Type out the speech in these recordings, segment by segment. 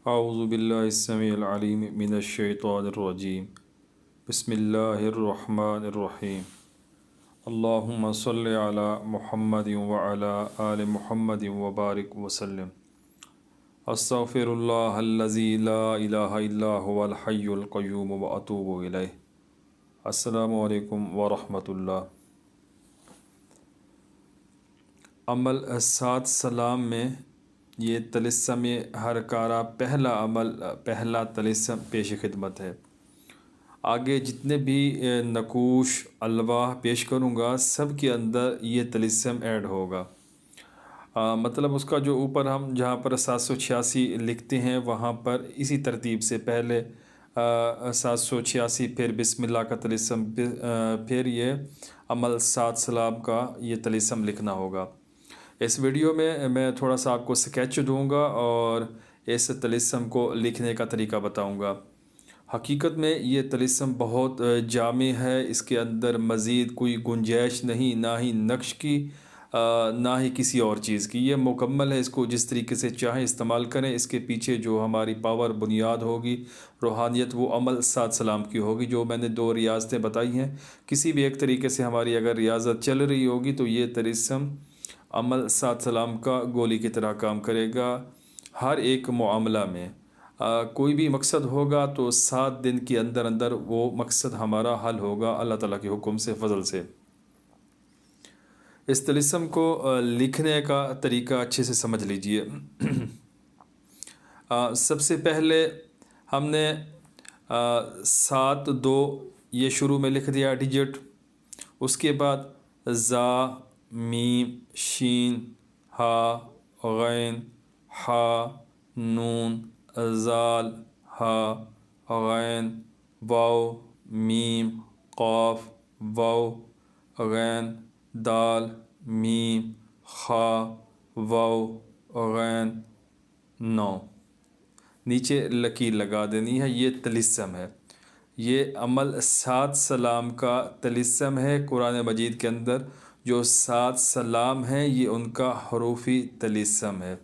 اعوذ باللہ السمیع العلیم من الشیطان الرجیم بسم اللہ الرحمن الرحیم اللہم صلی علی محمد وعلی آل محمد وبارک وسلم استغفر اللہ الذی لا الہ الا هو الحی القیوم واتوب الیہ۔ السلام علیکم ورحمۃ اللہ۔ عمل 7 سلام میں یہ طلسم ہر کارا پہلا طلسم پیش خدمت ہے۔ آگے جتنے بھی نقوش الواح پیش کروں گا سب کے اندر یہ طلسم ایڈ ہوگا۔ مطلب اس کا جو اوپر ہم جہاں پر 786 لکھتے ہیں وہاں پر اسی ترتیب سے پہلے 786 پھر بسم اللہ کا طلسم، پھر یہ عمل 7 سلام کا یہ طلسم لکھنا ہوگا۔ اس ویڈیو میں میں تھوڑا سا آپ کو سکیچ دوں گا اور اس طلسم کو لکھنے کا طریقہ بتاؤں گا۔ حقیقت میں یہ طلسم بہت جامع ہے، اس کے اندر مزید کوئی گنجائش نہیں، نہ ہی نقش کی نہ ہی کسی اور چیز کی۔ یہ مکمل ہے، اس کو جس طریقے سے چاہیں استعمال کریں۔ اس کے پیچھے جو ہماری پاور بنیاد ہوگی، روحانیت، وہ عمل 7 سلام کی ہوگی۔ جو میں نے 2 ریاضتیں بتائی ہیں، کسی بھی ایک طریقے سے ہماری اگر ریاضت چل رہی ہوگی تو یہ طلسم عمل 7 سلام کا گولی کی طرح کام کرے گا۔ ہر ایک معاملہ میں کوئی بھی مقصد ہوگا تو 7 دن کے اندر اندر وہ مقصد ہمارا حل ہوگا اللہ تعالیٰ کے حکم سے، فضل سے۔ اس طلسم کو لکھنے کا طریقہ اچھے سے سمجھ لیجئے۔ سب سے پہلے ہم نے 7 2 یہ شروع میں لکھ دیا ڈیجٹ، اس کے بعد زا، میم، شین، ہا، غین، ہا، نون، زال، ہا، غین، واو، میم، قاف، واو، غین، دال، میم، خا، واو، غین، 9 نیچے لکیر لگا دینی ہے۔ یہ طلسم ہے، یہ عمل 7 سلام کا طلسم ہے۔ قرآن مجید کے اندر جو 7 سلام ہیں یہ ان کا حروفی طلسم ہے۔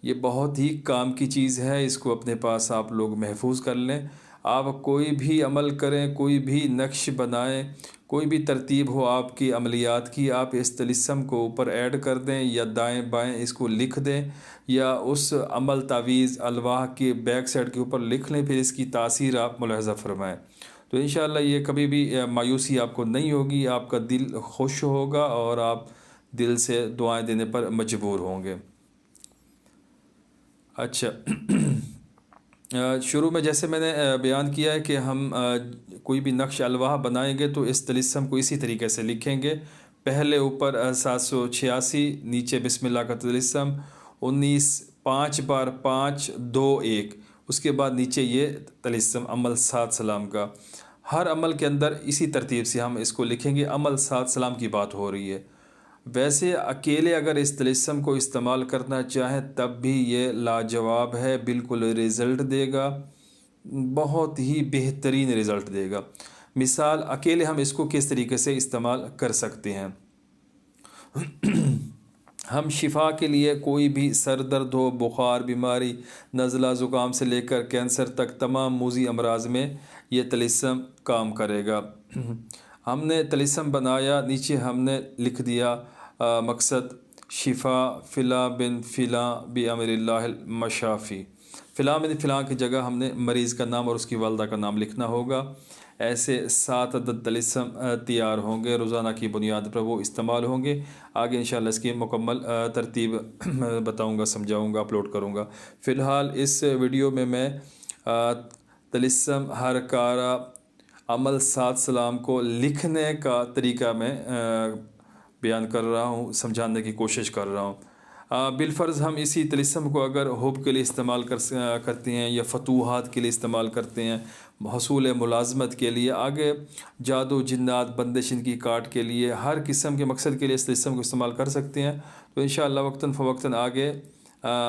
یہ بہت ہی کام کی چیز ہے، اس کو اپنے پاس آپ لوگ محفوظ کر لیں۔ آپ کوئی بھی عمل کریں، کوئی بھی نقش بنائیں، کوئی بھی ترتیب ہو آپ کی عملیات کی، آپ اس طلسم کو اوپر ایڈ کر دیں یا دائیں بائیں اس کو لکھ دیں یا اس عمل تعویذ الواح کے بیک سائڈ کے اوپر لکھ لیں، پھر اس کی تاثیر آپ ملاحظہ فرمائیں تو انشاءاللہ یہ کبھی بھی مایوسی آپ کو نہیں ہوگی، آپ کا دل خوش ہوگا اور آپ دل سے دعائیں دینے پر مجبور ہوں گے۔ اچھا، شروع میں جیسے میں نے بیان کیا ہے کہ ہم کوئی بھی نقش الواح بنائیں گے تو اس طلسم کو اسی طریقے سے لکھیں گے۔ پہلے اوپر 786، نیچے بسم اللہ کا طلسم 19، 5 بار 5 2 1، اس کے بعد نیچے یہ طلسم عمل 7 سلام کا۔ ہر عمل کے اندر اسی ترتیب سے ہم اس کو لکھیں گے۔ عمل 7 سلام کی بات ہو رہی ہے، ویسے اکیلے اگر اس طلسم کو استعمال کرنا چاہیں تب بھی یہ لاجواب ہے، بالکل رزلٹ دے گا، بہت ہی بہترین رزلٹ دے گا۔ مثال اکیلے ہم اس کو کس طریقے سے استعمال کر سکتے ہیں۔ ہم شفا کے لیے کوئی بھی سر درد ہو، بخار، بیماری، نزلہ زکام سے لے کر کینسر تک تمام موذی امراض میں یہ طلسم کام کرے گا۔ ہم نے طلسم بنایا، نیچے ہم نے لکھ دیا مقصد شفا فلاں بن فلاں بامر اللہ المشافی۔ فلاں بن فلاں کی جگہ ہم نے مریض کا نام اور اس کی والدہ کا نام لکھنا ہوگا۔ ایسے 7 عدد طلسم تیار ہوں گے، روزانہ کی بنیاد پر وہ استعمال ہوں گے۔ آگے انشاءاللہ اس کی مکمل ترتیب بتاؤں گا، سمجھاؤں گا، اپلوڈ کروں گا۔ فی الحال اس ویڈیو میں طلسم ہر کارا عمل 7 سلام کو لکھنے کا طریقہ میں بیان کر رہا ہوں، سمجھانے کی کوشش کر رہا ہوں۔ بالفرض ہم اسی طلسم کو اگر حب کے لیے استعمال کرتے ہیں یا فتوحات کے لیے استعمال کرتے ہیں، حصول ملازمت کے لیے، آگے جادو جنات بندش ان کی کاٹ کے لیے، ہر قسم کے مقصد کے لیے اس طلسم کو استعمال کر سکتے ہیں۔ تو انشاءاللہ وقتاً فوقتاً آگے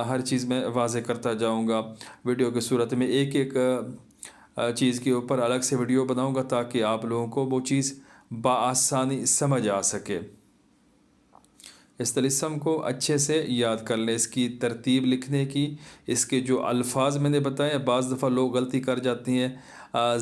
ہر چیز میں واضح کرتا جاؤں گا، ویڈیو کی صورت میں ایک ایک چیز کے اوپر الگ سے ویڈیو بناؤں گا تاکہ آپ لوگوں کو وہ چیز بآسانی سمجھ آ سکے۔ اس تلسم کو اچھے سے یاد کر لیں، اس کی ترتیب لکھنے کی، اس کے جو الفاظ میں نے بتائے، بعض دفعہ لوگ غلطی کر جاتی ہیں،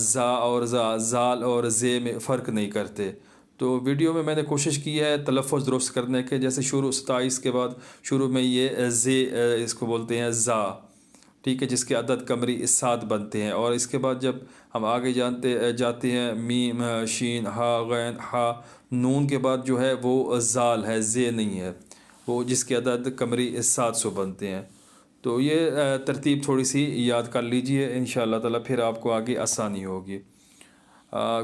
زا اور زال اور زے میں فرق نہیں کرتے۔ تو ویڈیو میں نے کوشش کی ہے تلفظ درست کرنے کے، جیسے شروع 27 کے بعد شروع میں یہ زے اس کو بولتے ہیں زا، ٹھیک ہے، جس کے عدد قمری 7 بنتے ہیں، اور اس کے بعد جب ہم آگے جاتے ہیں میم شین ہا غین ہا، نون کے بعد جو ہے وہ زال ہے، زے نہیں ہے، وہ جس کے عدد قمری 700 بنتے ہیں۔ تو یہ ترتیب تھوڑی سی یاد کر لیجئے، انشاءاللہ تعالی پھر آپ کو آگے آسانی ہوگی۔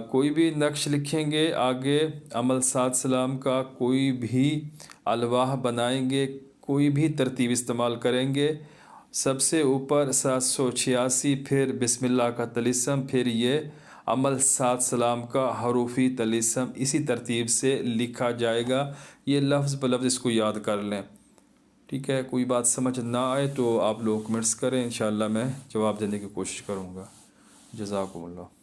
کوئی بھی نقش لکھیں گے آگے، عمل 7 سلام کا کوئی بھی الواح بنائیں گے، کوئی بھی ترتیب استعمال کریں گے، سب سے اوپر 786، پھر بسم اللہ کا طلسم، پھر یہ عمل 7 سلام کا حروفی طلسم، اسی ترتیب سے لکھا جائے گا۔ یہ لفظ بلفظ اس کو یاد کر لیں، ٹھیک ہے۔ کوئی بات سمجھ نہ آئے تو آپ لوگ کمنٹس کریں، انشاءاللہ میں جواب دینے کی کوشش کروں گا۔ جزاکم اللہ۔